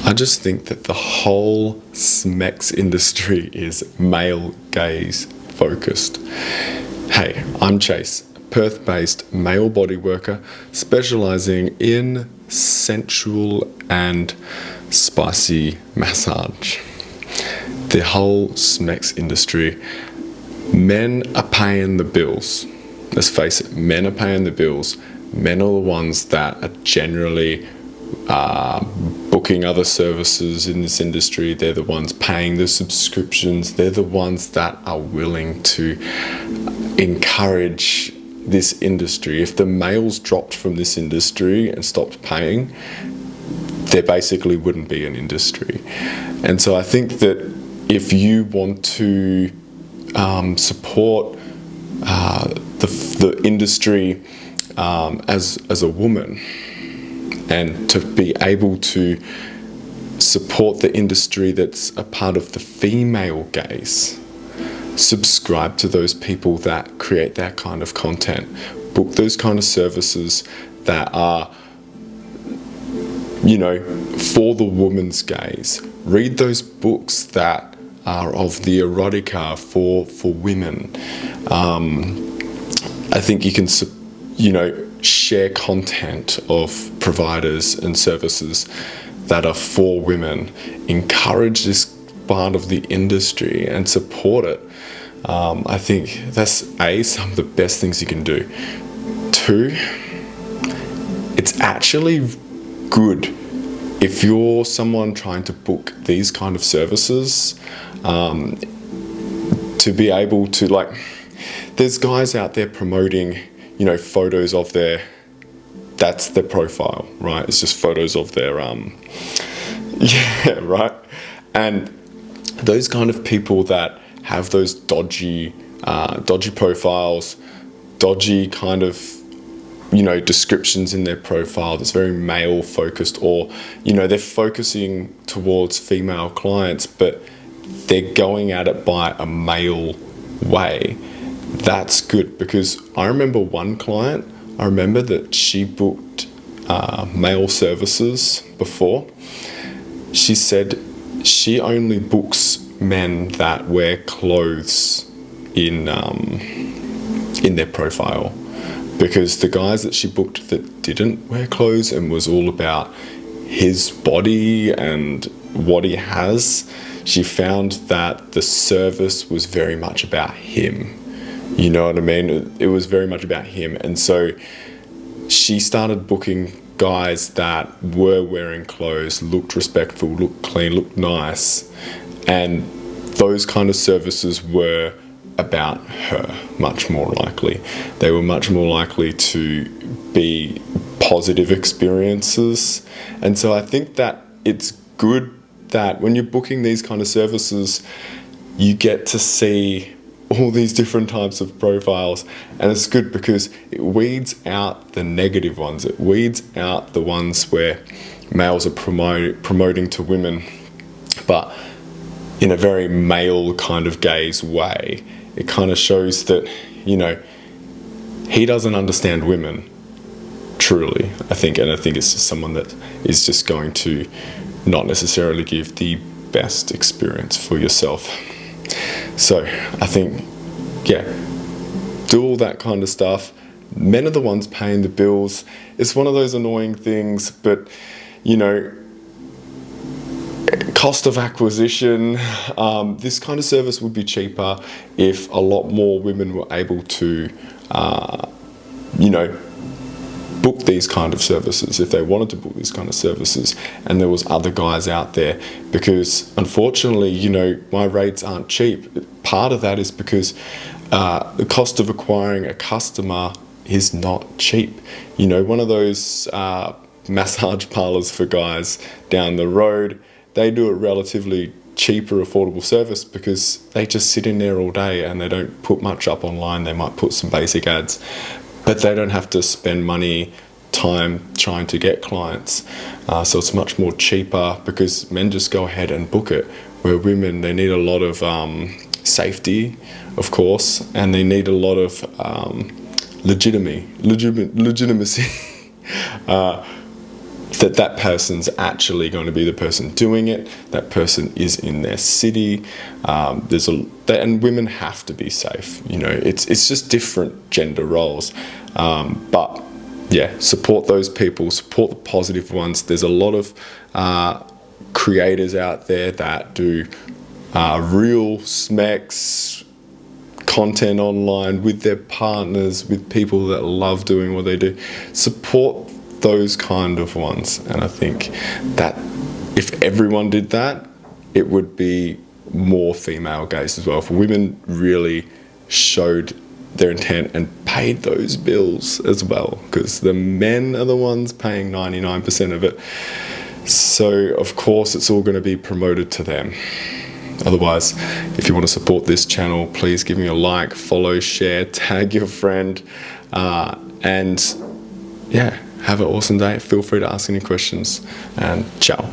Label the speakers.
Speaker 1: I just think that the whole SMEX industry is male gaze focused. Hey, I'm Chase, Perth-based male body worker specializing in sensual and spicy massage. The whole SMEX industry, men are paying the bills. Let's face it, men are paying the bills. Men are the ones that are generally booking other services in this industry. They're the ones paying the subscriptions. They're the ones that are willing to encourage this industry. If the males dropped from this industry and stopped paying, there basically wouldn't be an industry. And so I think that if you want to support the industry as a woman, and to be able to support the industry that's a part of the female gaze, subscribe to those people that create that kind of content, book those kind of services that are, for the woman's gaze. Read those books that are of the erotica for women. I think you can, share content of providers and services that are for women. Encourage this part of the industry and support it. I think that's some of the best things you can do. 2, it's actually good if you're someone trying to book these kind of services, to be able to, there's guys out there promoting photos of that's their profile, right? It's just photos of their, right? And those kind of people that have those dodgy profiles, dodgy kind of, descriptions in their profile that's very male focused, or, they're focusing towards female clients, but they're going at it by a male way. That's good, because I remember one client, that she booked male services before. She said she only books men that wear clothes in their profile, because the guys that she booked that didn't wear clothes and was all about his body and what he has, she found that the service was very much about him. You know what I mean? It was very much about him. And so she started booking guys that were wearing clothes, looked respectful, looked clean, looked nice. And those kind of services were about her, much more likely. They were much more likely to be positive experiences. And so I think that it's good that when you're booking these kind of services, you get to see all these different types of profiles, and it's good because it weeds out the negative ones. It weeds out the ones where males are promoting to women, but in a very male kind of gaze way. It kind of shows that, he doesn't understand women, truly, I think. And I think it's just someone that is just going to not necessarily give the best experience for yourself. So I think, do all that kind of stuff. Men are the ones paying the bills. It's one of those annoying things, but, cost of acquisition, this kind of service would be cheaper if a lot more women were able to, book these kind of services, if they wanted to book these kind of services, and there was other guys out there. Because unfortunately, my rates aren't cheap. Part of that is because the cost of acquiring a customer is not cheap. One of those massage parlors for guys down the road, they do a relatively cheaper, affordable service because they just sit in there all day and they don't put much up online. They might put some basic ads, but they don't have to spend time trying to get clients. So it's much more cheaper because men just go ahead and book it. Where women, they need a lot of safety, of course, and they need a lot of legitimacy that person's actually going to be the person doing it. That person is in their city. And women have to be safe. You know, it's just different gender roles. But yeah, support those people. Support the positive ones. There's a lot of creators out there that do real SMEX content online with their partners, with people that love doing what they do. Support those kind of ones. And I think that if everyone did that, it would be more female gaze as well. If women really showed their intent and paid those bills as well, because the men are the ones paying 99% of it. So of course it's all going to be promoted to them. Otherwise, if you want to support this channel, please give me a like, follow, share, tag your friend, and yeah, have an awesome day. Feel free to ask any questions, and ciao.